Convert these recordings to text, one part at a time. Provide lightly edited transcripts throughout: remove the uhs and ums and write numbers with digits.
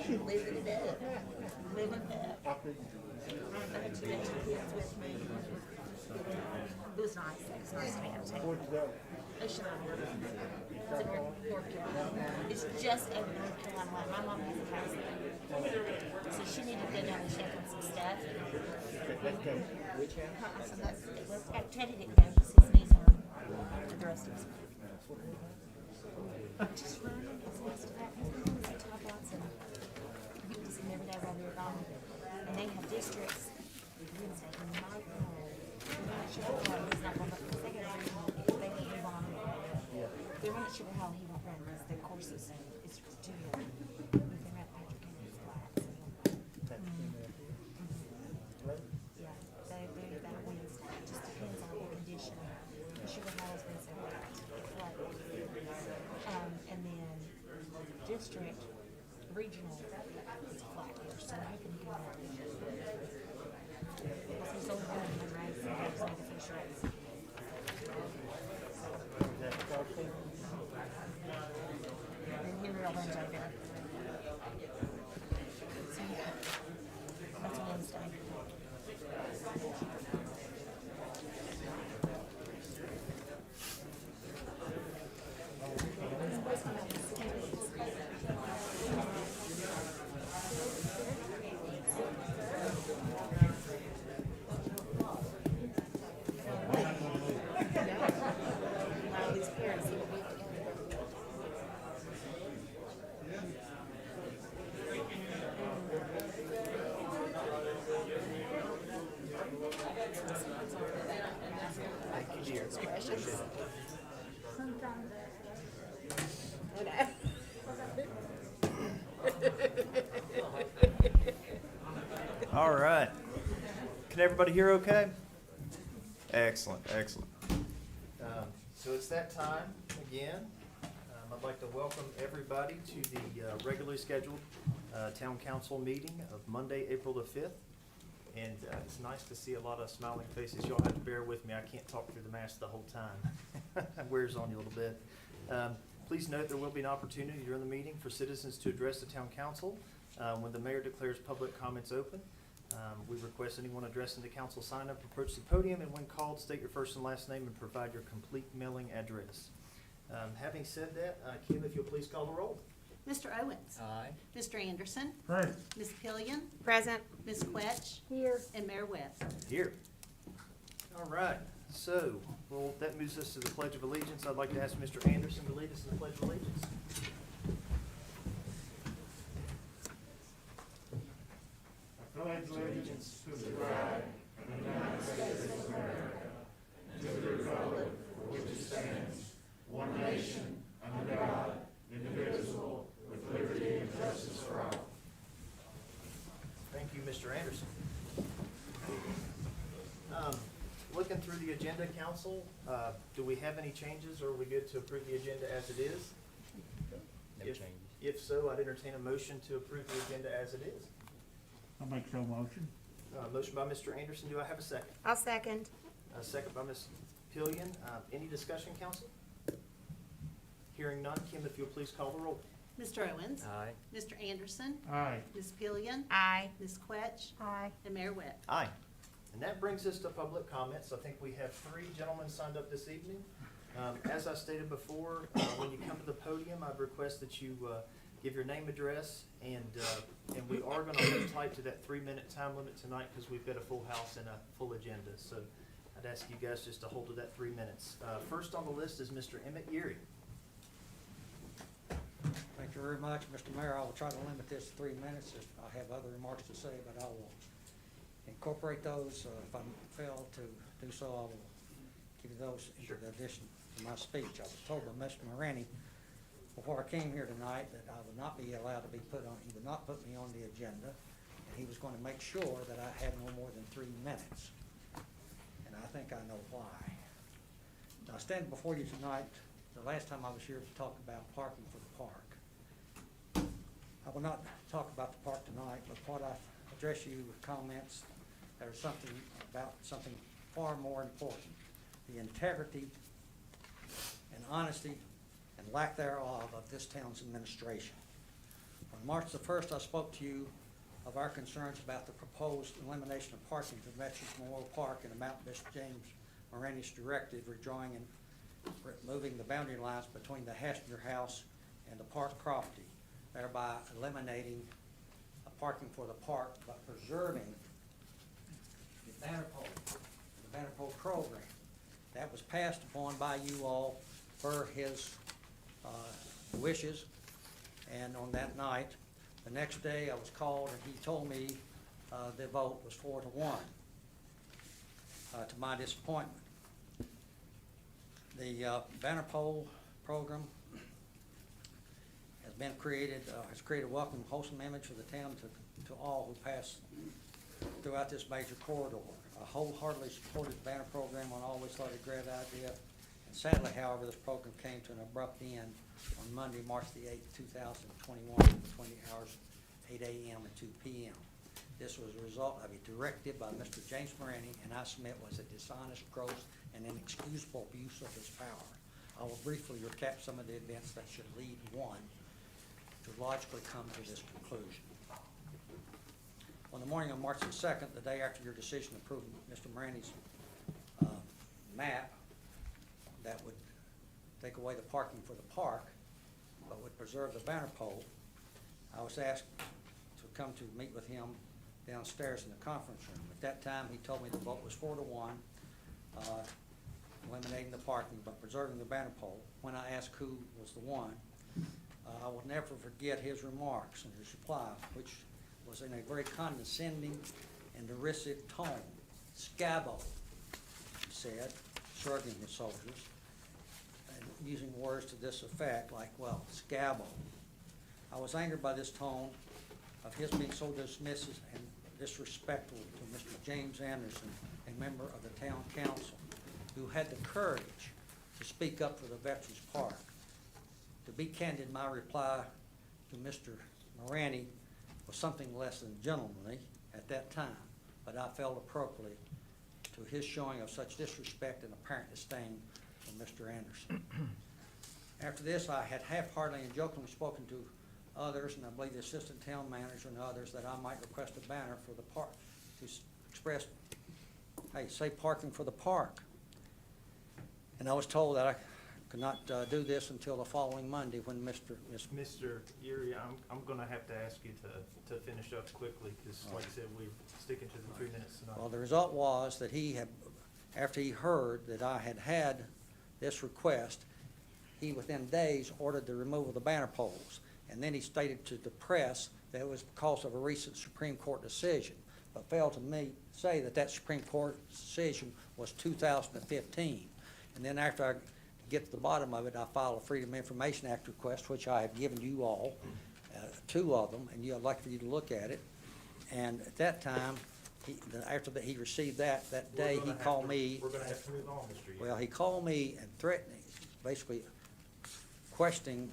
Living it up. Living it up. I had two extra kids with me. It was nice. It was nice to have taken. They should have worked. It's in North Carolina. It's just over North Carolina. My mom has a house there. So she needed to go down and check on some stuff. Which house? So that's, Teddy didn't go because his knees hurt. The rest of us. Just running. It's nice to have. It's a top lots and you can see them every day while they're gone. And they have districts. Wednesday night. They're not sure how he's not going to because they got to move on. They're not sure how he won't run because their courses is too heavy. They're not Patrick and his blacks. Yeah, they're about Wednesday. It just depends on the condition. Sugar Hill has been so flat. And then district, regional, it's flat here, so I can do that. Because he's only running the race and he's in the first race. And Henry will run over there. So yeah, that's Wednesday. Wow, these parents see what we have together. Thank you, dear. Precious. All right. Can everybody hear okay? Excellent, excellent. So it's that time again. I'd like to welcome everybody to the regularly scheduled Town Council meeting of Monday, April the 5th. And it's nice to see a lot of smiling faces. Y'all have to bear with me. I can't talk through the mask the whole time. It wears on you a little bit. Please note there will be an opportunity during the meeting for citizens to address the Town Council when the mayor declares public comments open. We request anyone addressing the council sign up, approach the podium, and when called, state your first and last name and provide your complete mailing address. Having said that, Kim, if you'll please call the roll. Mr. Owens. Aye. Mr. Anderson. Aye. Ms. Pillion. Present. Ms. Quetch. Here. And Mayor Webb. Here. All right, so, well, that moves us to the Pledge of Allegiance. I'd like to ask Mr. Anderson to lead us in the Pledge of Allegiance. I pledge allegiance to the flag of the United States of America and to the republic for which it stands, one nation, under God, indivisible, with liberty and justice for all. Thank you, Mr. Anderson. Looking through the agenda, council, do we have any changes, or are we good to approve the agenda as it is? No If- changes. If so, I'd entertain a motion to approve the agenda as it is. I'll make so motion. Motion by Mr. Anderson, do I have a second? I'll second. A second by Ms. Pillion. Any discussion, council? Hearing none, Kim, if you'll please call the roll. Mr. Owens. Aye. Mr. Anderson. Aye. Ms. Pillion. Aye. Ms. Quetch. Aye. And Mayor Webb. Aye. And that brings us to public comments. I think we have 3 gentlemen signed up this evening. As I stated before, when you come to the podium, I'd request that you give your name, address, and we are going to hold tight to that 3-minute time limit tonight because we've got a full house and a full agenda. So I'd ask you guys just to hold to that 3 minutes. First on the list is Mr. Emmett Geary. Thank you very much, Mr. Mayor. I will try to limit this to 3 minutes. If I have other remarks to say, but I will incorporate those. If I fail to do so, I will give you those in addition to my speech. I was told by Mr. Moranti before I came here tonight that I would not be allowed to be put on, he would not put me on the agenda, and he was going to make sure that I had no more than 3 minutes. And I think I know why. Now, I stand before you tonight, the last time I was here to talk about parking for the park. I will not talk about the park tonight, but what I address you with comments that are something about something far more important, the integrity and honesty and lack thereof of this town's administration. On March the 1st, I spoke to you of our concerns about the proposed elimination of parking for Veterans Memorial Park and about Mr. James Morani's directive redrawing and moving the boundary lines between the Hassinger House and the park property, thereby eliminating a parking for the park but preserving the banner pole program. That was passed upon by you all per his wishes, and on that night, the next day I was called and he told me the vote was 4-1, to my disappointment. The banner pole program has been created, has created a welcome, wholesome image for the town to all who pass throughout this major corridor. I wholeheartedly supported the banner program and always thought it a great idea. And sadly, however, this program came to an abrupt end on Monday, March the 8th, 2021, between the hours 8 a.m. and 2 p.m. This was a result of a directive by Mr. James Morani, and I submit was a dishonest, gross, and inexcusable abuse of his power. I will briefly recap some of the events that should lead one to logically come to this conclusion. On the morning of March the 2nd, the day after your decision to approve Mr. Morani's map that would take away the parking for the park, but would preserve the banner pole, I was asked to come to meet with him downstairs in the conference room. At that time, he told me the vote was 4-1, eliminating the parking but preserving the banner pole. When I asked who was the one, I will never forget his remarks and his reply, which was in a very condescending and derisive tone. "Scabbo," he said, shrugging his shoulders, and using words to this effect, like, well, scabbo. I was angered by this tone of his being so dismissive and disrespectful to Mr. James Anderson, a member of the town council, who had the courage to speak up for the Veterans Park. To be candid, my reply to Mr. Morani was something less than gentlemanly at that time, but I felt appropriately to his showing of such disrespect and apparent disdain from Mr. Anderson. After this, I had half-heartedly and jokingly spoken to others, and I believe the assistant town manager and others, that I might request a banner for the park to express, hey, say parking for the park. And I was told that I could not do this until the following Monday when Mr. Erie, I'm gonna have to ask you to finish up quickly, because like I said, we're sticking to the 3 minutes tonight. Well, the result was that he had, after he heard that I had had this request, he within days ordered the removal of the banner poles. And then he stated to the press that it was because of a recent Supreme Court decision, but failed to say that that Supreme Court decision was 2015. And then after I get to the bottom of it, I filed a Freedom of Information Act request, which I have given you all, 2 of them, and I'd like for you to look at it. And at that time, after he received that day, he called me. We're gonna have to move on, Mr. Erie. Well, he called me and threatened me, basically questioning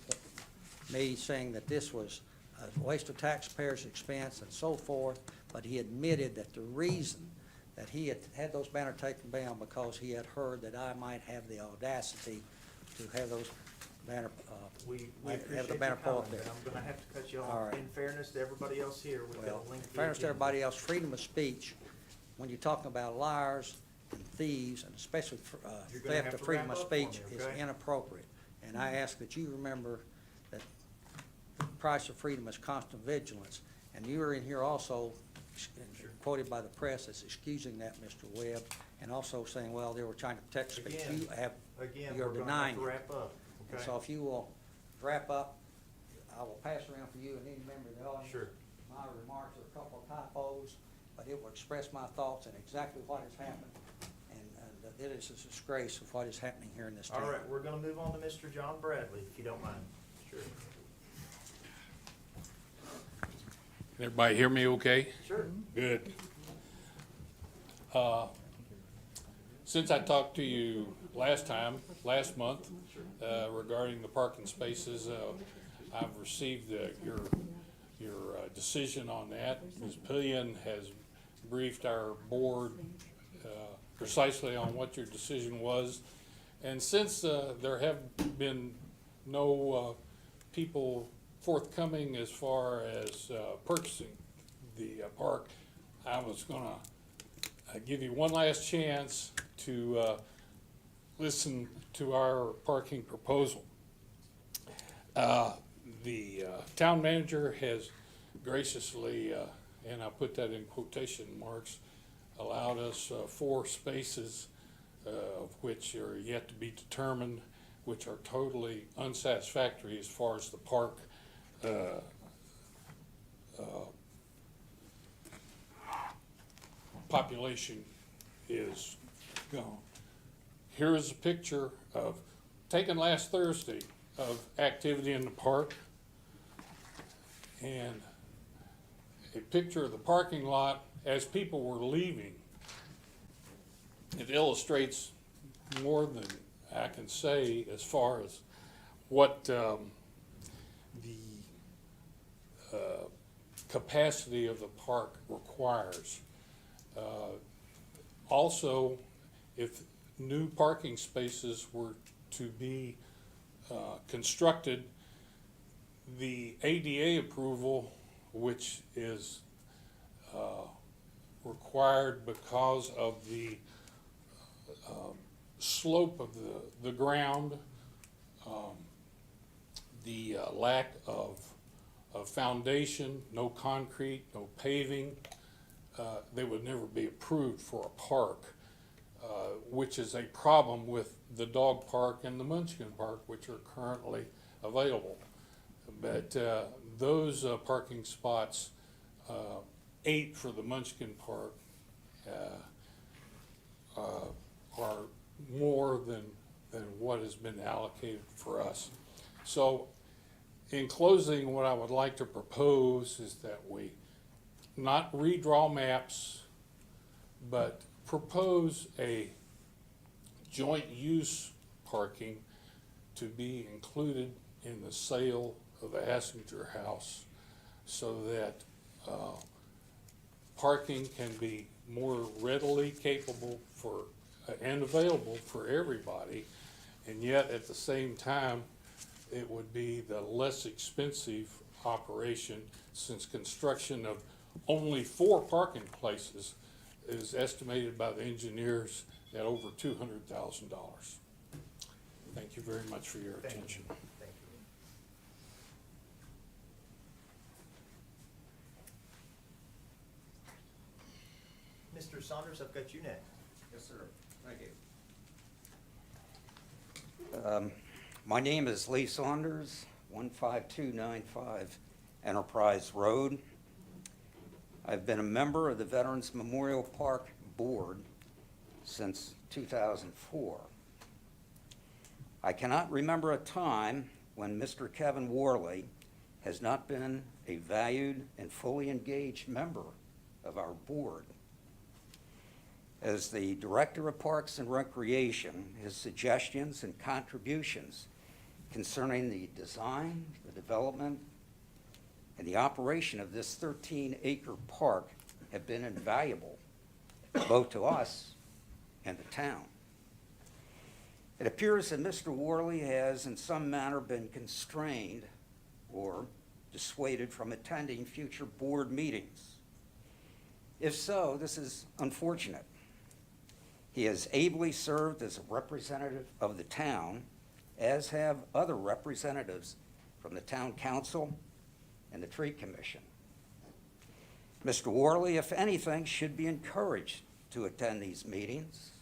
me, saying that this was a waste of taxpayers' expense and so forth, but he admitted that the reason that he had those banners taken down because he had heard that I might have the audacity to have those banner, We have appreciate the your banner pole up comment, there. but I'm gonna have to cut you All off. right. In fairness to everybody else here, we've got Well, a lengthy in fairness to agenda. everybody else, freedom of speech, when you're talking about liars and thieves, and especially You're gonna theft have of to freedom wrap of up for speech, me, is okay? inappropriate. And I ask that you remember that the price of freedom is constant vigilance. And you were in here also quoted by the press as excusing that, Mr. Webb, and also saying, well, they were trying to protect speech. Again, You're we're gonna have denying to it. wrap up, And okay? so if you will wrap up, I will pass around for you and any member of the audience. Sure. My remarks are a couple of typos, but it will express my thoughts and exactly what has happened. And that it is a disgrace of what is happening here in this town. All right, we're gonna move on to Mr. John Bradley, if you don't mind. Sure. Can everybody hear me okay? Sure. Good. Since I talked to you last month, regarding the parking spaces, I've received your decision on that. Ms. Pillion has briefed our board precisely on what your decision was. And since there have been no people forthcoming as far as purchasing the park. I was gonna give you one last chance to listen to our parking proposal. The town manager has graciously, and I put that in quotation marks, allowed us 4 spaces, of which are yet to be determined, which are totally unsatisfactory as far as the park population is gone. Here is a picture of, taken last Thursday, of activity in the park, and a picture of the parking lot as people were leaving. It illustrates more than I can say as far as what the capacity of the park requires. Also, if new parking spaces were to be constructed, the ADA approval, which is required because of the slope of the ground, the lack of foundation, no concrete, no paving, they would never be approved for a park, which is a problem with the dog park and the Munchkin Park, which are currently available. But those parking spots, 8 for the Munchkin Park, are more than what has been allocated for us. So in closing, what I would like to propose is that we not redraw maps, but propose a joint use parking to be included in the sale of the Hassinger House, so that parking can be more readily capable for and available for everybody, and yet at the same time it would be the less expensive operation, since construction of only 4 parking places is estimated by the engineers at over $200,000. Thank you very much for your attention. Thank you. Mr. Saunders, I've got you next. Yes, sir. Thank you. My name is Lee Saunders, 15295 Enterprise Road. I've been a member of the Veterans Memorial Park Board since 2004. I cannot remember a time when Mr. Kevin Worley has not been a valued and fully engaged member of our board. As the Director of Parks and Recreation, his suggestions and contributions concerning the design, the development, and the operation of this 13-acre park have been invaluable, both to us and the town. It appears that Mr. Worley has in some manner been constrained or dissuaded from attending future board meetings. If so, this is unfortunate. He has ably served as a representative of the town, as have other representatives from the town council and the tree commission. Mr. Worley, if anything, should be encouraged to attend these meetings.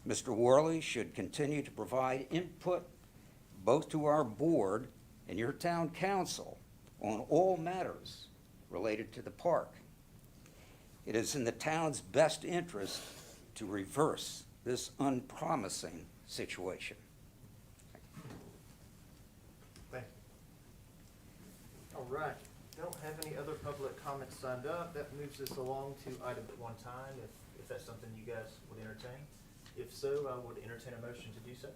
Mr. Worley should continue to provide input both to our board and your town council on all matters related to the park. It is in the town's best interest to reverse this unpromising situation. Thank you. All right. Don't have any other public comments signed up. That moves us along to item 1 time, if that's something you guys would entertain. If so, I would entertain a motion to do so.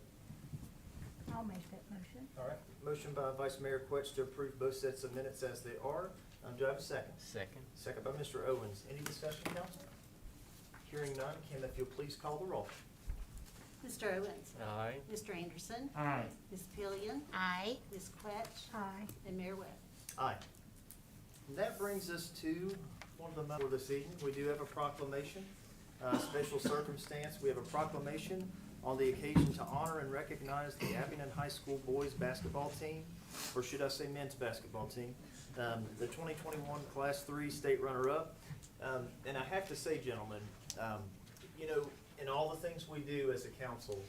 I'll make that motion. All right. Motion by Vice Mayor Quetch to approve both sets of minutes as they are. Do I have a second? Second. Second by Mr. Owens. Any discussion, council? Hearing none, Kim, if you'll please call the roll. Mr. Owens. Aye. Mr. Anderson. Aye. Ms. Pillion. Aye. Ms. Quetch. Aye. And Mayor Webb. Aye. And that brings us to one of the for this evening. We do have a proclamation, special circumstance. We have a proclamation on the occasion to honor and recognize the Abingdon High School boys basketball team, or should I say men's basketball team, the 2021 Class 3 state runner-up. And I have to say, gentlemen, you know, in all the things we do as a council,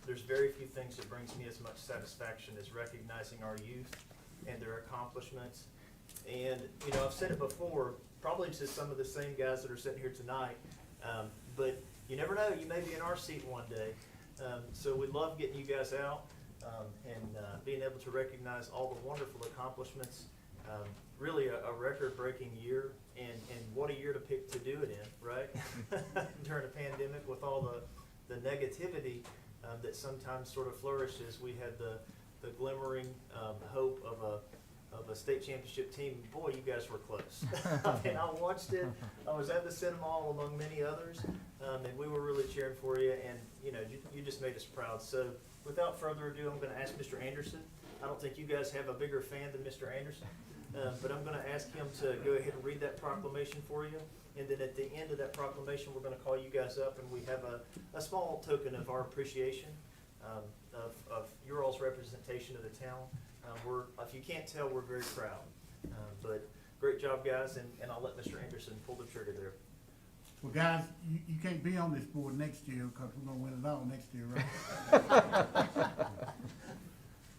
there's very few things that brings me as much satisfaction as recognizing our youth and their accomplishments. And, you know, I've said it before, probably to some of the same guys that are sitting here tonight, but you never know, you may be in our seat one day. So we love getting you guys out and being able to recognize all the wonderful accomplishments. Really a record-breaking year, and what a year to pick to do it in, right? During a pandemic with all the negativity that sometimes sort of flourishes, we had the glimmering hope of a state championship team. Boy, you guys were close. And I watched it. I was at the Cinema Hall among many others, and we were really cheering for you, and you know, you just made us proud. So without further ado, I'm going to ask Mr. Anderson. I don't think you guys have a bigger fan than Mr. Anderson. But I'm going to ask him to go ahead and read that proclamation for you. And then at the end of that proclamation, we're going to call you guys up, and we have a small token of our appreciation of your all's representation of the town. If you can't tell, we're very proud. But great job, guys, and I'll let Mr. Anderson pull the trigger there. Well, guys, you can't be on this board next year because we're gonna win it all next year, right?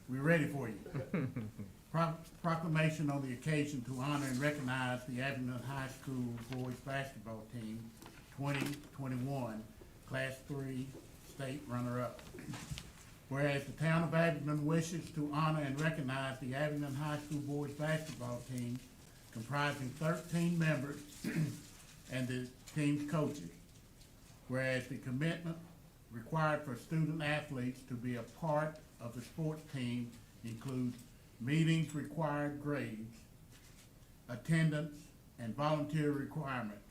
We're ready for you. Proclamation on the occasion to honor and recognize the Abingdon High School boys basketball team 2021 Class 3 state runner-up. Whereas the town of Abingdon wishes to honor and recognize the Abingdon High School boys basketball team comprising 13 members and the team's coaches. Whereas the commitment required for student athletes to be a part of the sports team includes meetings required grades, attendance, and volunteer requirements,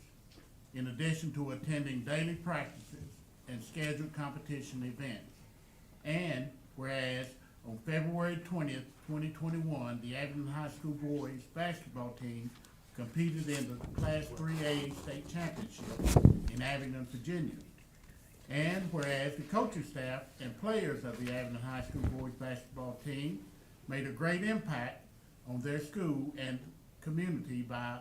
in addition to attending daily practices and scheduled competition events. And whereas on February 20th, 2021, the Abingdon High School boys basketball team competed in the Class 3A state championship in Abingdon, Virginia. And whereas the coaching staff and players of the Abingdon High School boys basketball team made a great impact on their school and community by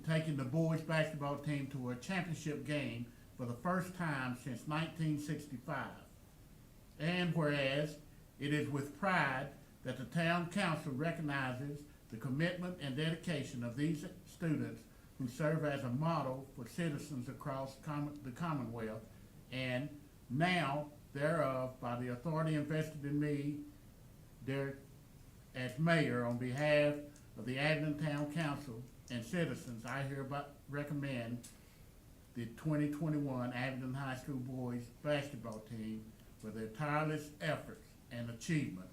taking the boys basketball team to a championship game for the first time since 1965. And whereas it is with pride that the town council recognizes the commitment and dedication of these students who serve as a model for citizens across the Commonwealth, and now thereof by the authority invested in me as mayor, on behalf of the Abingdon Town Council and citizens, I hereby recommend the 2021 Abingdon High School boys basketball team for their tireless efforts and achievements.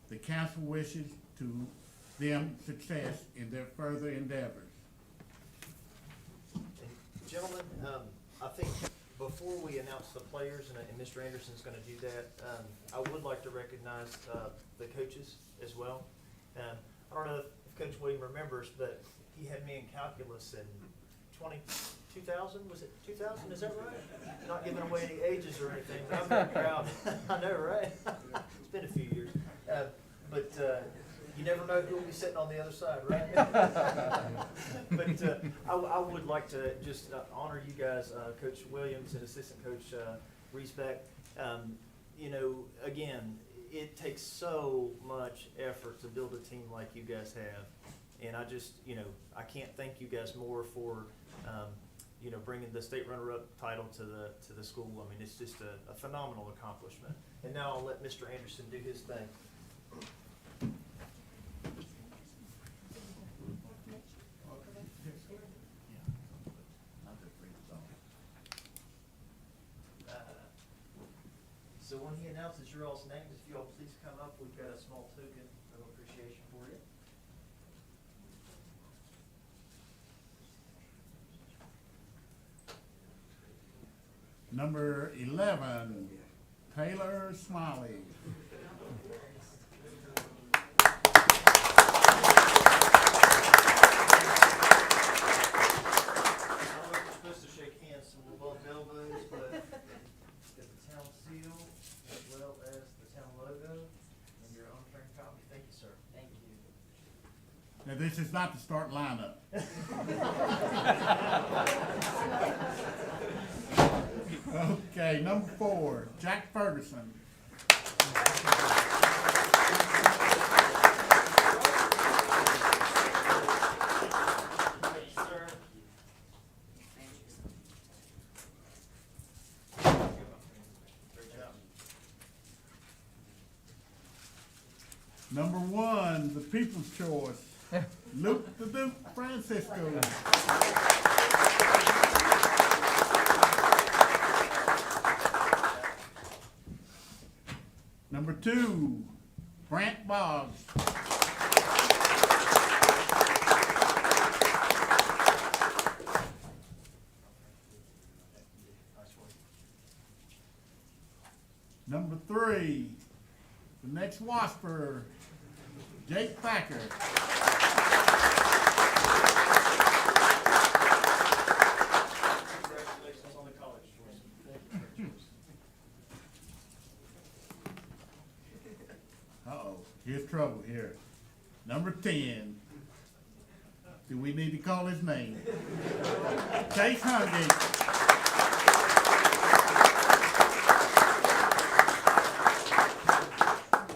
The council wishes to them success in their further endeavors. And gentlemen, I think before we announce the players, and Mr. Anderson's going to do that, I would like to recognize the coaches as well. I don't know if Coach William remembers, but he had me in calculus in 2000, was it 2000, is that right? Not giving away any ages or anything, but I'm very proud. I know, right? It's been a few years. But you never know who will be sitting on the other side, right? But I would like to just honor you guys, Coach Williams and Assistant Coach Riesbeck. You know, again, it takes so much effort to build a team like you guys have. And I just, you know, I can't thank you guys more for, you know, bringing the state runner-up title to the school. I mean, it's just a phenomenal accomplishment. And now I'll let Mr. Anderson do his thing. So when he announces your all's names, if you all please come up, we've got a small token of appreciation for you. Number 11, Taylor Smiley. I know we're supposed to shake hands, so we'll bump elbows, but get the town seal as well as the town logo and your on-turn copy. Thank you, sir. Thank you. Now, this is not the start lineup. Okay, number 4, Jack Ferguson. Thank you, sir. Great job. Number 1, the People's Choice, Luke the Duke Francisco. Number 2, Brant Boggs. Nice work. Number 3, the next Wasper, Jake Thacker. Congratulations on the college choice. Thank you for your choice. Uh-oh, here's trouble here. Number 10. Do we need to call his name? Chase Hungate.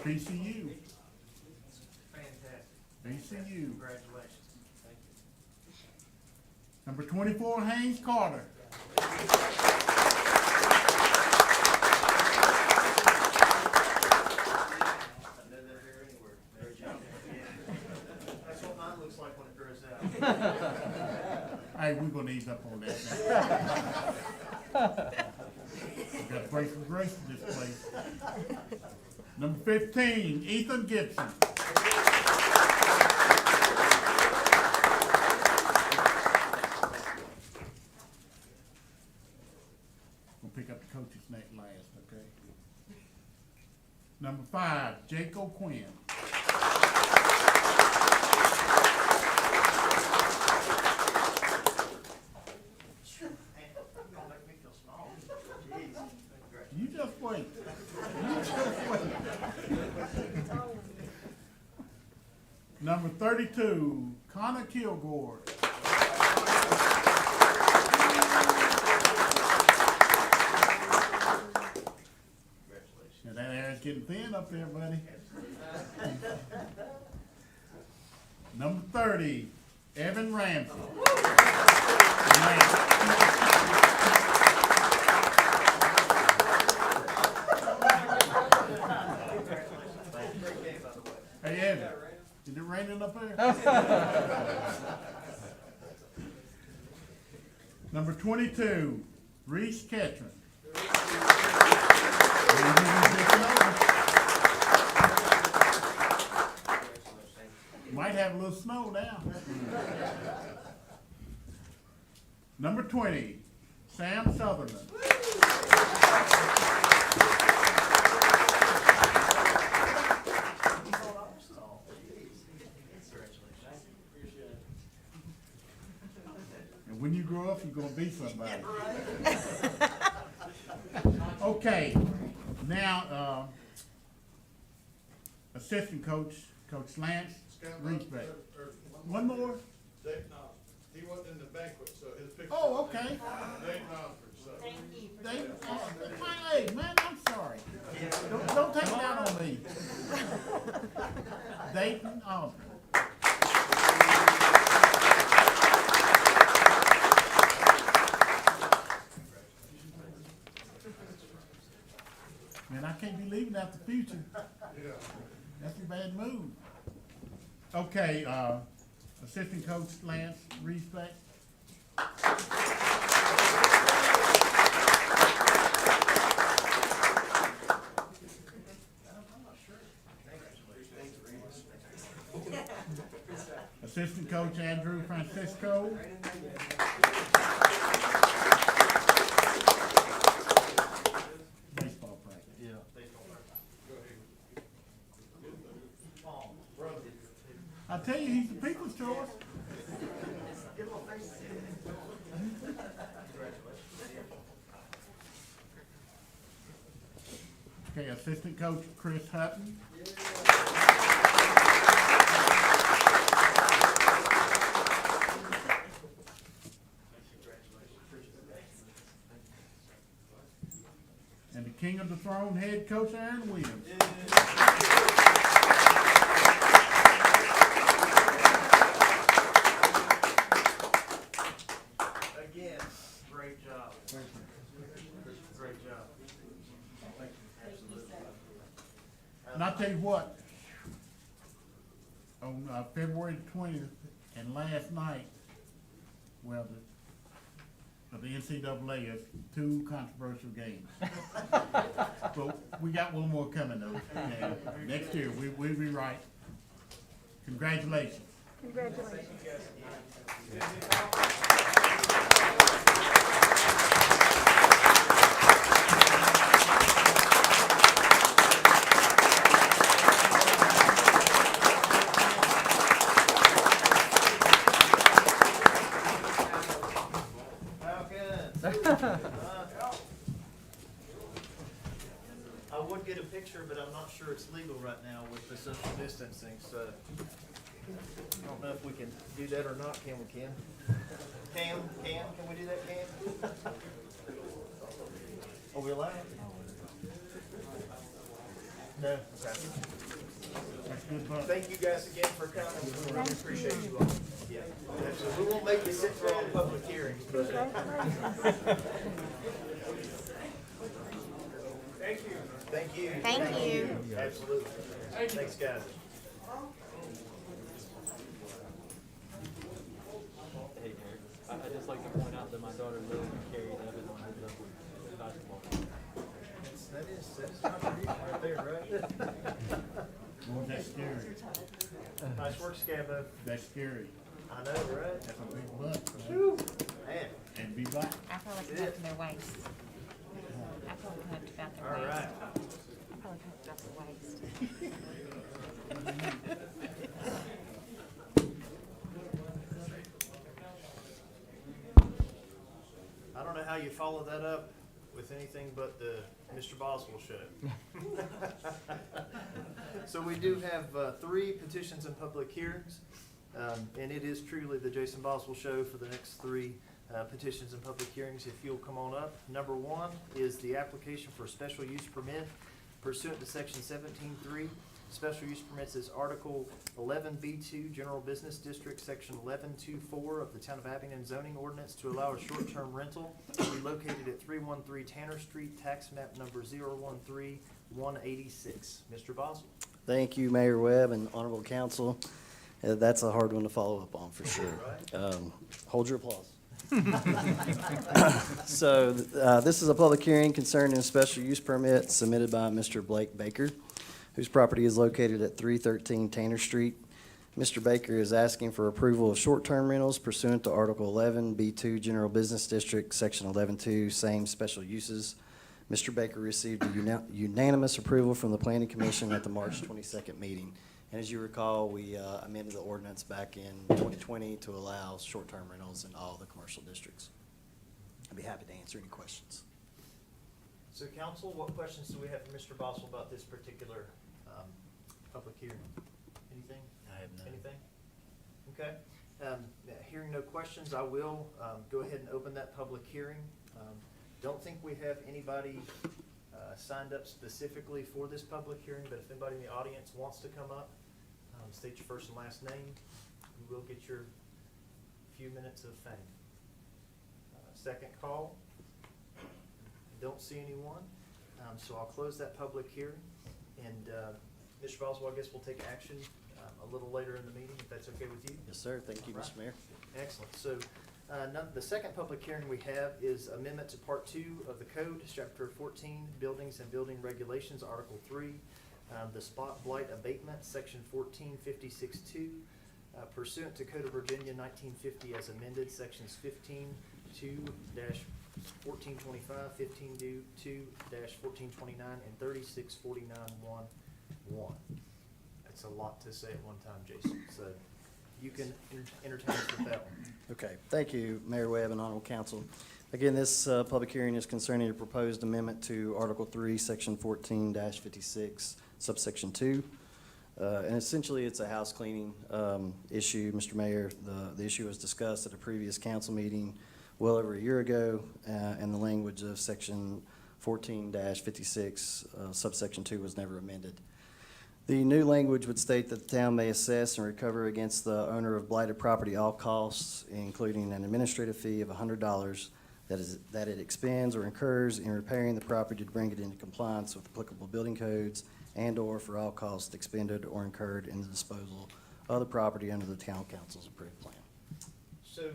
PCU. Fantastic. PCU. Congratulations. Thank you. Number 24, Haynes Carter. I know that hair anywhere. Great job. That's what mine looks like when it grows out. Hey, we're gonna ease up on that now. We got to break some grace in this place. Number 15, Ethan Gibson. We'll pick up the coach's neck last, okay? Number 5, Jake O'Quinn. Don't make me feel small. Jeez. Congratulations. You just wait. You just wait. Number 32, Connor Kilgore. Congratulations. Now that air's getting thin up there, buddy. Number 30, Evan Ramsey. Great game, by the way. Hey, Evan, is it raining up there? Number 22, Reese Ketron. Might have a little snow now. Number 20, Sam Sutherland. And when you grow up, you're gonna be somebody. Okay, now, assistant coach, Coach Lance Riesbeck. One more? Dave Knopfler. He wasn't in the banquet, so his picture. Oh, okay. Dave Knopfler, so. Thank you for They, that. hey, man, I'm sorry. Don't take it out on me. Dayton Osborne. Man, I can't be leaving out the future. Yeah. That's a bad move. Okay, assistant coach Lance Riesbeck. Assistant coach Andrew Francisco. Baseball practice. Yeah. I tell you, he's the people's choice. Okay, assistant coach Chris Hutton. And the king of the throne, head coach Aaron Williams. Again, great job. Great job. And I'll tell you what, on February 20th and last night, well, the NCAA is 2 controversial games. But we got one more coming though. And next year, we'll be right. Congratulations. I would get a picture, but I'm not sure it's legal right now with the social distancing, so I don't know if we can do that or not. Can we, Ken? Can we do that, Cam? Are we allowed? No? Okay. That's good, bud. Thank you guys again for coming. We really appreciate you all. Yeah, absolutely. We won't make you sit for all the public hearings, but. Thank you. Thank you. Absolutely. Thanks, guys. Hey, Derek. I'd just like to point out that my daughter Lily carried Evan on her basketball team. That's contribution right there, right? Boy, that's scary. Nice work, Scabo. That's scary. I know, right? That's a big butt. Whew. Man. And be back. I feel like it's up to their waist. I feel like it's about their All waist. right. I feel like it's about their waist. I don't know how you follow that up with anything but the Mr. Boswell show. So we do have 3 petitions and public hearings, and it is truly the Jason Boswell show for the next 3 petitions and public hearings. If you'll come on up. Number 1 is the application for a special use permit pursuant to section 17.3. Special use permits is Article 11B2, General Business District, Section 1124 of the Town of Abington zoning ordinance to allow a short-term rental to be located at 313 Tanner Street, tax map number 013186. Mr. Boswell. Thank you, Mayor Webb and Honorable Council. That's a hard one to follow up on, for sure. Hold your applause. So this is a public hearing concerning a special use permit submitted by Mr. Blake Baker, whose property is located at 313 Tanner Street. Mr. Baker is asking for approval of short-term rentals pursuant to Article 11B2 General Business District, Section 11.2, same special uses. Mr. Baker received a unanimous approval from the Planning Commission at the March 22nd meeting. And as you recall, we amended the ordinance back in 2020 to allow short-term rentals in all the commercial districts. I'd be happy to answer any questions. So council, what questions do we have for Mr. Boswell about this particular public hearing? Anything? I have none. Anything? Okay. Hearing no questions, I will go ahead and open that public hearing. Don't think we have anybody signed up specifically for this public hearing, but if anybody in the audience wants to come up, state your first and last name. You will get your few minutes of fame. Second call. Don't see anyone, so I'll close that public hearing. And Mr. Boswell, I guess we'll take action a little later in the meeting, if that's okay with you. Yes, sir. Thank you, All right. Mr. Mayor. Excellent. So the second public hearing we have is amendment to Part 2 of the Code, Chapter 14, Buildings and Building Regulations, Article 3, the Spot Blight Abatement, Section 1456-2, pursuant to Code of Virginia 1950 as amended, Sections 15-2-1425, 15-2-1429, and 3649-1-1. It's a lot to say at one time, Jason, so you can entertain us with that one. Okay, thank you, Mayor Webb and Honorable Council. Again, this public hearing is concerning a proposed amendment to Article 3, Section 14-56, subsection 2. And essentially, it's a house cleaning issue, Mr. Mayor. The issue was discussed at a previous council meeting well over a year ago, and the language of Section 14-56, subsection 2 was never amended. The new language would state that the town may assess and recover against the owner of blighted property all costs, including an administrative fee of $100 that it expends or incurs in repairing the property to bring it into compliance with applicable building codes and/or for all costs expended or incurred in the disposal of the property under the town council's approved plan. So,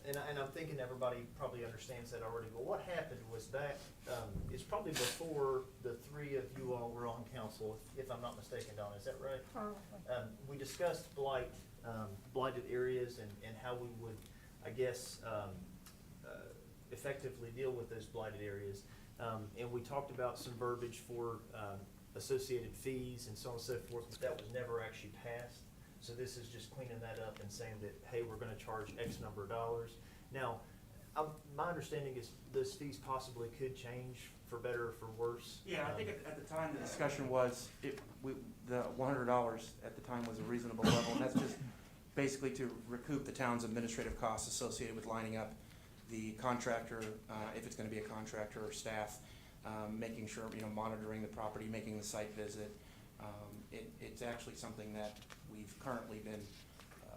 and I'm thinking everybody probably understands that already, but what happened was back, it's probably before the three of you all were on council, if I'm not mistaken, Donna, is that right? We discussed blighted areas and how we would, I guess, effectively deal with those blighted areas. And we talked about some verbiage for associated fees and so on and so forth, but that was never actually passed. So this is just cleaning that up and saying that, hey, we're gonna charge X number of dollars. Now, my understanding is those fees possibly could change for better or for worse. Yeah, I think at the time, the discussion was, the $100 at the time was a reasonable level, and that's just basically to recoup the town's administrative costs associated with lining up the contractor, if it's gonna be a contractor or staff, making sure, monitoring the property, making the site visit. It's actually something that we've currently been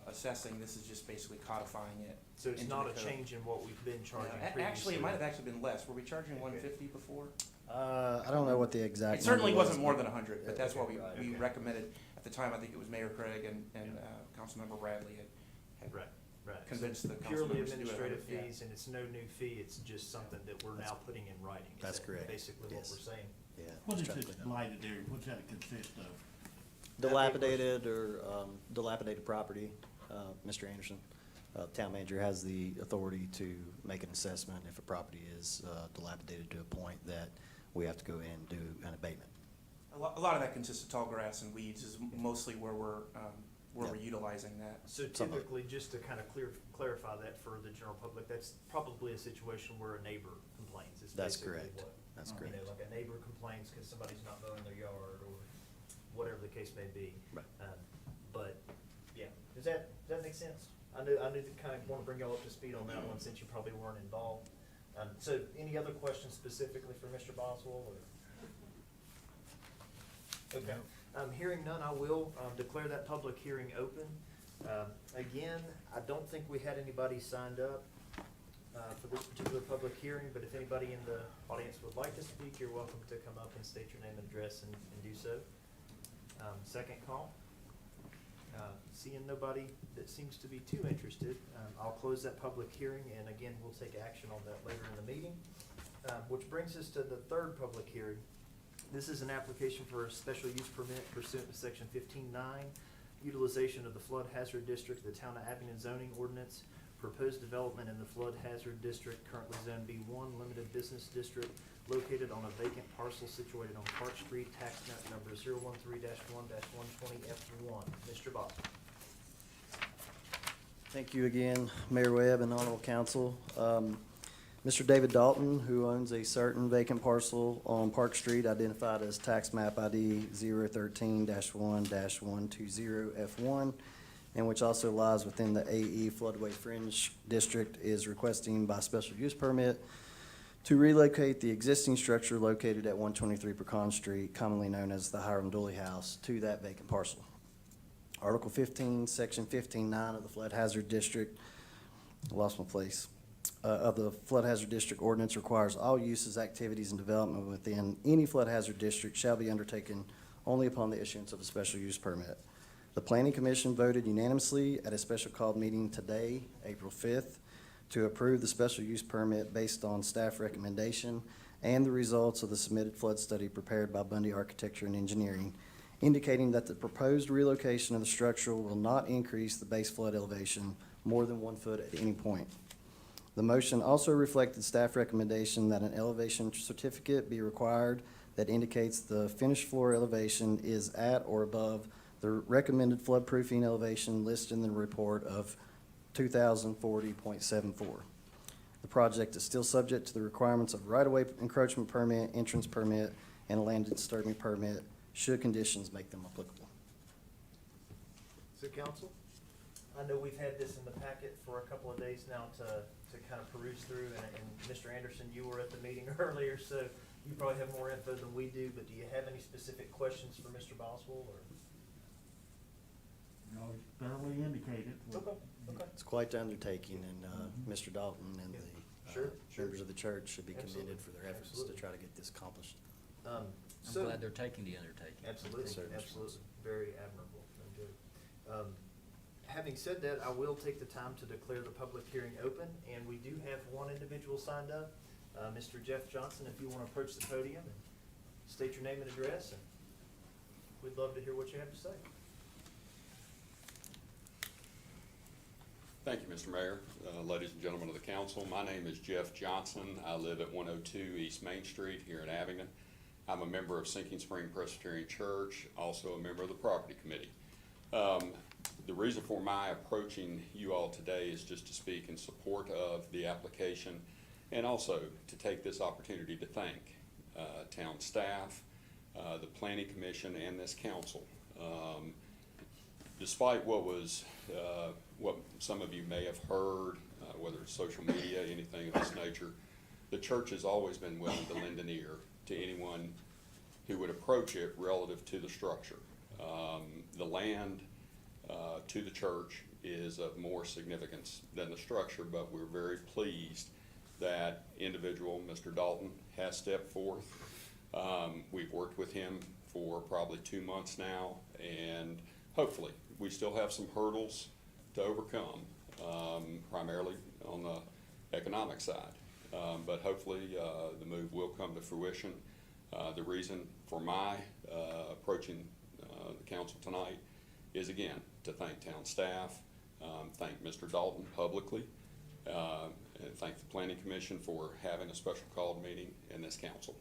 assessing. This is just basically codifying it. So it's into not the a code. change in what we've been charging Yeah, previously. actually, it might have actually been less. Were we charging $150 before? I don't know what the exact It certainly number was. wasn't more than 100, but that's what we Okay. recommended. At the time, I think it was Mayor Craig and Councilmember Bradley had Right, right. convinced the council Purely members to do it. administrative 100, yeah. fees, and it's no new fee, it's just something that we're now putting in writing. Is That's that correct. Basically what Yes. we're saying. Yeah. What is just trying to this clean up. blighted area, what's that consist of? Dilapidated or dilapidated property, Mr. Anderson. Town manager has the authority to make an assessment if a property is dilapidated to a point that we have to go in and do an abatement. A lot of that consists of tall grass and weeds is mostly where we're utilizing that. So typically, just to kind of clarify that for the general public, that's probably a situation where a neighbor complains. Is That's basically correct. what- That's You correct. know, like a neighbor complains because somebody's not mowing their yard or whatever the case may be. Right. But, yeah, does that make sense? I knew to kind of want to bring y'all up to speed on that one since you probably weren't involved. So any other questions specifically for Mr. Boswell or? Okay, hearing none, I will declare that public hearing open. Again, I don't think we had anybody signed up for this particular public hearing, but if anybody in the audience would like to speak, you're welcome to come up and state your name and address and do so. Second call. Seeing nobody that seems to be too interested, I'll close that public hearing, and again, we'll take action on that later in the meeting. Which brings us to the third public hearing. This is an application for a special use permit pursuant to section 15.9, utilization of the flood hazard district, the town of Abington zoning ordinance, proposed development in the flood hazard district, currently zone B1, limited business district, located on a vacant parcel situated on Park Street, tax map number 013-1-120F1. Mr. Bob. Thank you again, Mayor Webb and Honorable Council. Mr. David Dalton, who owns a certain vacant parcel on Park Street identified as tax map ID 013-1-120F1, and which also lies within the AE floodway fringe district, is requesting by special use permit to relocate the existing structure located at 123 Pecan Street, commonly known as the Hiram Dooley House, to that vacant parcel. Article 15, Section 15.9 of the Flood Hazard District, I lost my place, of the Flood Hazard District Ordinance requires all uses, activities, and development within any flood hazard district shall be undertaken only upon the issuance of a special use permit. The Planning Commission voted unanimously at a special called meeting today, April 5th, to approve the special use permit based on staff recommendation and the results of the submitted flood study prepared by Bundy Architecture and Engineering, indicating that the proposed relocation of the structure will not increase the base flood elevation more than 1 foot at any point. The motion also reflected staff recommendation that an elevation certificate be required that indicates the finished floor elevation is at or above The recommended floodproofing elevation listed in the report of 2,040.74. The project is still subject to the requirements of right-of-way encroachment permit, entrance permit, and a land disturbing permit, should conditions make them applicable. So council, I know we've had this in the packet for a couple of days now to kind of peruse through, and Mr. Anderson, you were at the meeting earlier, so you probably have more info than we do, but do you have any specific questions for Mr. Boswell, or? You know, it's thoroughly indicated. Okay, okay. It's quite the undertaking, and Mr. Dalton and the Sure, sure. members of the church should be Absolutely. commended for their efforts to Absolutely. try to get this accomplished. I'm So- glad they're taking the undertaking. Absolutely, Yes, sir, Mr. absolutely. Very admirable. Very good. Having said that, I will take the time to declare the public hearing open, and we do have one individual signed up. Mr. Jeff Johnson, if you want to approach the podium and state your name and address, and we'd love to hear what you have to say. Thank you, Mr. Mayor. Ladies and gentlemen of the council, my name is Jeff Johnson. I live at 102 East Main Street here in Abingdon. I'm a member of Sinking Spring Presbyterian Church, also a member of the Property Committee. The reason for my approaching you all today is just to speak in support of the application, and also to take this opportunity to thank town staff, the Planning Commission, and this council. Despite what some of you may have heard, whether it's social media, anything of this nature, the church has always been willing to lend an ear to anyone who would approach it relative to the structure. The land to the church is of more significance than the structure, but we're very pleased that individual, Mr. Dalton, has stepped forth. We've worked with him for probably 2 months now, and hopefully we still have some hurdles to overcome, primarily on the economic side. But hopefully the move will come to fruition. The reason for my approaching the council tonight is, again, to thank town staff, thank Mr. Dalton publicly, and thank the Planning Commission for having a special called meeting in this council.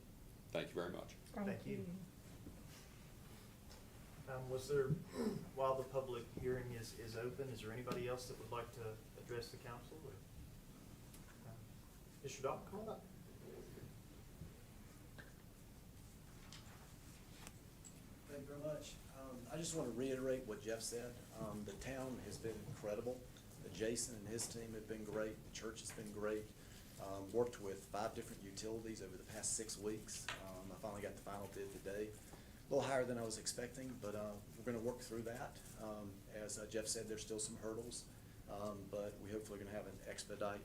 Thank you very much. Thank you. Was there, while the public hearing is open, is there anybody else that would like to address the council? Or, Mr. Dalton, come on up. Thank you very much. I just want to reiterate what Jeff said. The town has been incredible. Jason and his team have been great. The church has been great. Worked with 5 different utilities over the past 6 weeks. I finally got the final bid today. A little higher than I was expecting, but we're going to work through that. As Jeff said, there's still some hurdles, but we hopefully are going to have an expedite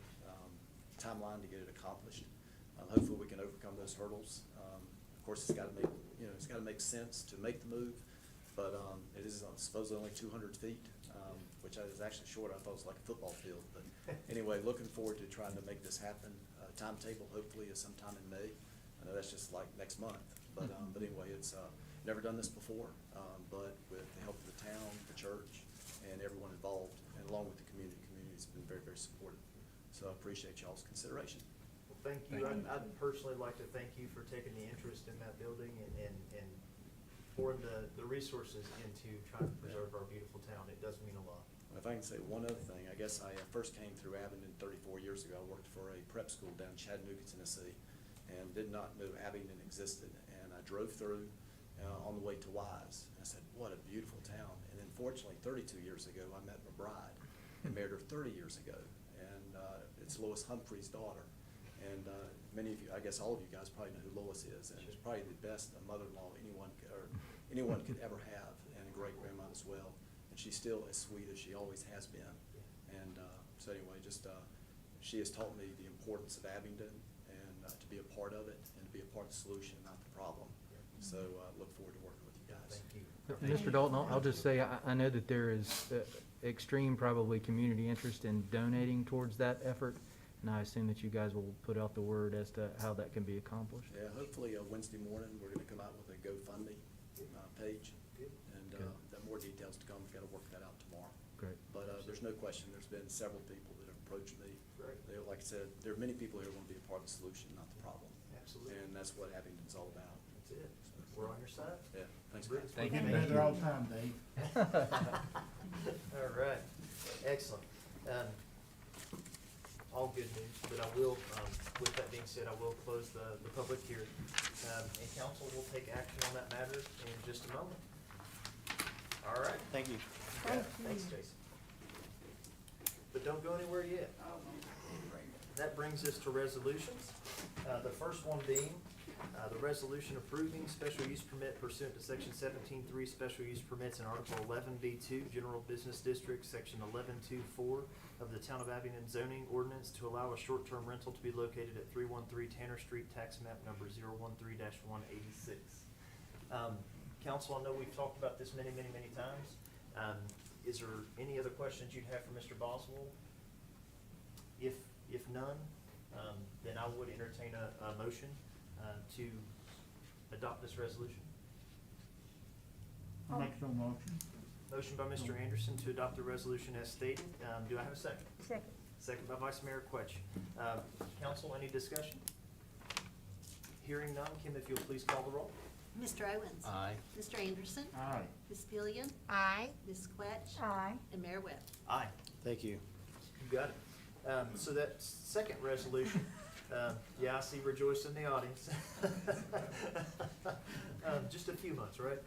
timeline to get it accomplished. Hopefully we can overcome those hurdles. Of course, it's got to make sense to make the move, but it is supposedly only 200 feet, which is actually short. I thought it was like a football field, but anyway, looking forward to trying to make this happen. Timetable hopefully is sometime in May. I know that's just like next month, but anyway, it's never done this before, but with the help of the town, the church, and everyone involved, and along with the community's been very, very supportive. So I appreciate y'all's consideration. Well, thank you. I'd personally like to thank you for taking the interest in that building and pouring the resources into trying to preserve our beautiful town. It does mean a lot. If I can say one other thing, I guess I first came through Abingdon 34 years ago. I worked for a prep school down in Chattanooga, Tennessee, and did not know Abingdon existed. And I drove through on the way to Wise, and I said, what a beautiful town. And then fortunately, 32 years ago, I met my bride and married her 30 years ago. And it's Lois Humphrey's daughter. And many of you, I guess all of you guys probably know who Lois is, and she's probably the best mother-in-law anyone could ever have, and a great grandma as well. And she's still as sweet as she always has been. And so anyway, she has taught me the importance of Abingdon, and to be a part of it, and to be a part of the solution, not the problem. So look forward to working with you guys. Thank you. Mr. Dalton, I'll just say, I know that there is extreme probably community interest in donating towards that effort, and I assume that you guys will put out the word as to how that can be accomplished. Yeah, hopefully Wednesday morning, we're gonna come out with a GoFundMe page, and there are more details to come. We've gotta work that out tomorrow. Great. But there's no question, there's been several people that have approached me. Great. Like I said, there are many people here who want to be a part of the solution, not the problem. Absolutely. And that's what Abington's all about. That's it. We're on your side. Yeah, thanks, Bruce. guys. Thank We're you. getting better all the time, Dave. All right, excellent. All good news, but I will, with that being said, I will close the public hearing. And council will take action on that matter in just a moment. All right. Thank you. Yeah, thanks, Jason. But don't go anywhere yet. That brings us to resolutions. The first one being, the resolution approving special use permit pursuant to section 17.3 special use permits in Article 11B2, General Business District, section 11.2.4 of the Town of Abington zoning ordinance to allow a short-term rental to be located at 313 Tanner Street, tax map number 013-186. Council, I know we've talked about this many times. Is there any other questions you'd have for Mr. Boswell? If none, then I would entertain a motion to adopt this resolution. I'll make no motion. Motion by Mr. Anderson to adopt the resolution as stated. Do I have a second? Second. Second by Vice Mayor Quetch. Council, any discussion? Hearing none, Kim, if you'll please call the roll. Mr. Owens. Aye. Mr. Anderson. Aye. Ms. Pillion. Aye. Ms. Quetch. Aye. And Mayor Webb. Aye. Thank you. You got it. So that second resolution, yeah, I see rejoice in the audience. Just a few months, right?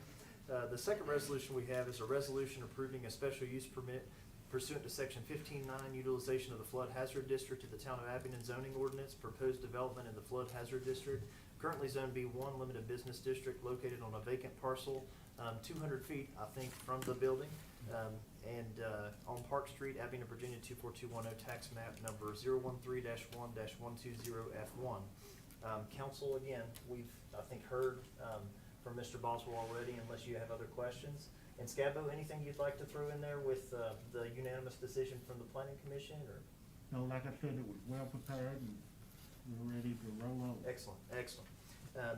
The second resolution we have is a resolution approving a special use permit pursuant to section 15.9, utilization of the flood hazard district of the Town of Abington zoning ordinance, proposed development in the flood hazard district, currently zone B1 limited business district, located on a vacant parcel, 200 feet, I think, from the building, and on Park Street, Abington, Virginia 24210, tax map number 013-1-120F1. Council, again, we've, I think, heard from Mr. Boswell already, unless you have other questions. And Scabo, anything you'd like to throw in there with the unanimous decision from the Planning Commission, or? No, like I said, it was well prepared and we're ready to roll on. Excellent, excellent.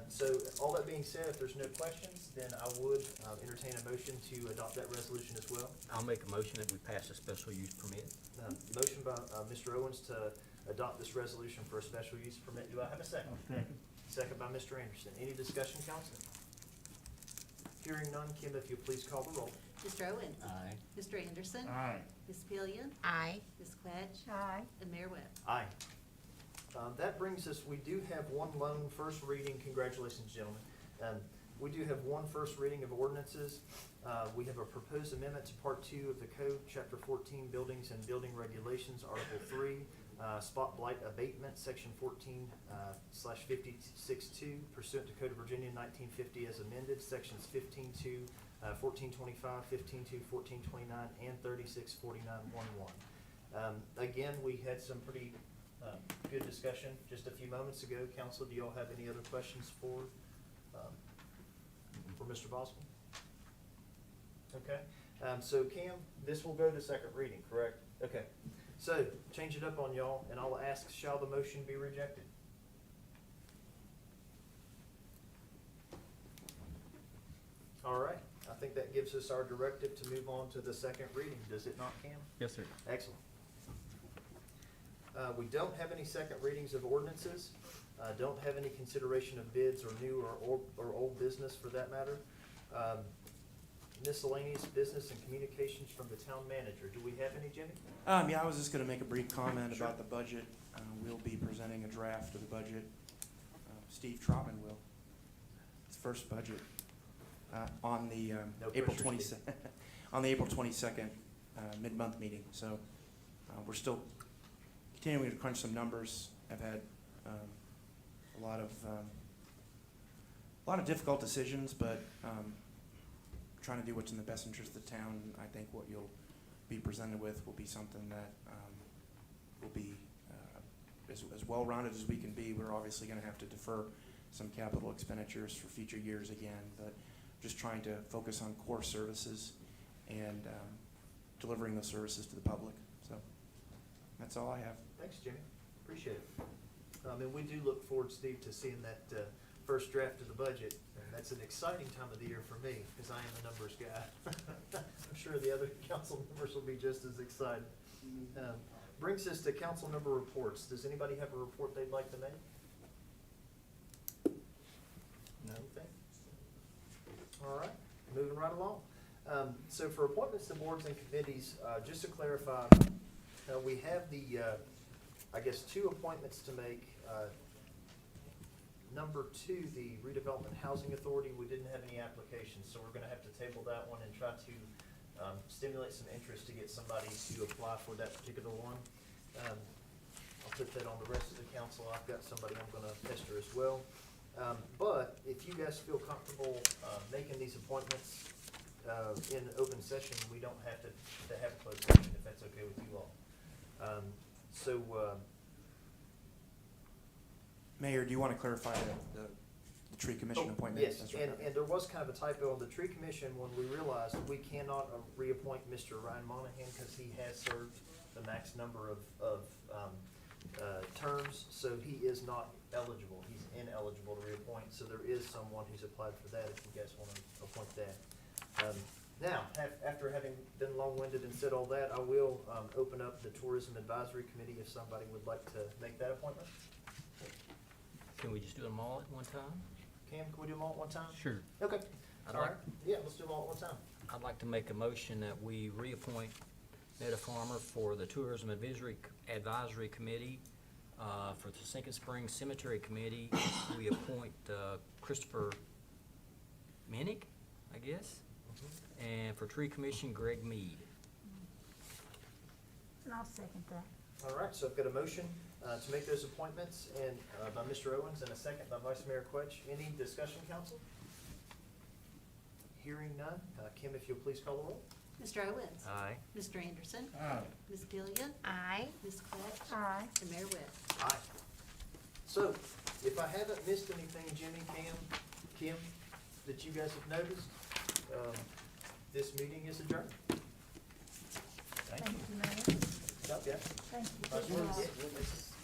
So all that being said, if there's no questions, then I would entertain a motion to adopt that resolution as well. I'll make a motion that we pass a special use permit. Motion by Mr. Owens to adopt this resolution for a special use permit. Do I have a second? I'll second. Second by Mr. Anderson. Any discussion, council? Hearing none, Kim, if you please call the roll. Mr. Owens. Aye. Mr. Anderson. Aye. Ms. Pillion. Aye. Ms. Quetch. Aye. And Mayor Webb. Aye. That brings us, we do have one lone first reading. Congratulations, gentlemen. We do have one first reading of ordinances. We have a proposed amendment to Part 2 of the Code, Chapter 14, Buildings and Building Regulations, Article 3, Spot Blight Abatement, Section 14/56(2), pursuant to Code of Virginia 1950 as amended, Sections 15.2, 1425, 15.2, 1429, and 3649.11. Again, we had some pretty good discussion just a few moments ago. Council, do you all have any other questions for Mr. Boswell? Okay, so Cam, this will go to second reading, correct? Okay, so change it up on y'all, and I'll ask, shall the motion be rejected? All right, I think that gives us our directive to move on to the second reading, does it not, Cam? Yes, sir. Excellent. We don't have any second readings of ordinances, don't have any consideration of bids or new or old business for that matter. Miscellaneous business and communications from the town manager. Do we have any, Jimmy? Yeah, I was just gonna make a brief comment Sure. about the budget. We'll be presenting a draft of the budget. Steve Trotman will. His first budget, on the, No April pressure, 22nd, on the April 22nd, mid-month meeting. So, we're still continuing to crunch some numbers. I've had, a lot of difficult decisions, but, trying to do what's in the best interest of the town. I think what you'll be presented with will be something that will be as well-rounded as we can be. We're obviously going to have to defer some capital expenditures for future years again, but just trying to focus on core services and delivering those services to the public. So that's all I have. Thanks, Jimmy. Appreciate it. And we do look forward, Steve, to seeing that first draft of the budget. That's an exciting time of the year for me, because I am a numbers guy. I'm sure the other council members will be just as excited. Brings us to council member reports. Does anybody have a report they'd like to make? No? Okay. All right, moving right along. So for appointments to boards and committees, just to clarify, we have the, I guess, 2 appointments to make. Number 2, the Redevelopment Housing Authority, we didn't have any applications, so we're gonna have to table that one and try to stimulate some interest to get somebody to apply for that particular one. I'll put that on the rest of the council. I've got somebody I'm gonna pester as well. But if you guys feel comfortable making these appointments in open session, we don't have to have a closed session, if that's okay with you all. Mayor, do you want to clarify the tree commission appointment? Yes, That's right. and there was kind of a typo on the tree commission when we realized we cannot reappoint Mr. Ryan Monahan because he has served the max number of terms, so he is not eligible. He's ineligible to reappoint, so there is someone who's applied for that if you guys want to appoint that. Now, after having been long-winded and said all that, I will open up the Tourism Advisory Committee if somebody would like to make that appointment. Can we just do them all at one time? Cam, can we do them all at one time? Sure. Okay, I'd all right. like- Yeah, let's do them all at one time. I'd like to make a motion that we reappoint Netta Farmer for the Tourism Advisory Committee. For the Sinking Springs Cemetery Committee, we appoint Christopher Minnick, I guess. And for Tree Commission, Greg Mead. And I'll second that. All right, so I've got a motion to make those appointments and by Mr. Owens and a second by Vice Mayor Quetch. Any discussion, council? Hearing none. Kim, if you'll please call the roll. Mr. Owens? Aye. Mr. Anderson? Aye. Ms. Gillian? Aye. Ms. Quetch? Aye. And Mayor Webb? Aye. So, if I haven't missed anything, Jimmy, Kim, that you guys have noticed, this meeting is adjourned. Thank you, Mayor. Good job, guys. Thank you. Vice Good Mayor? job.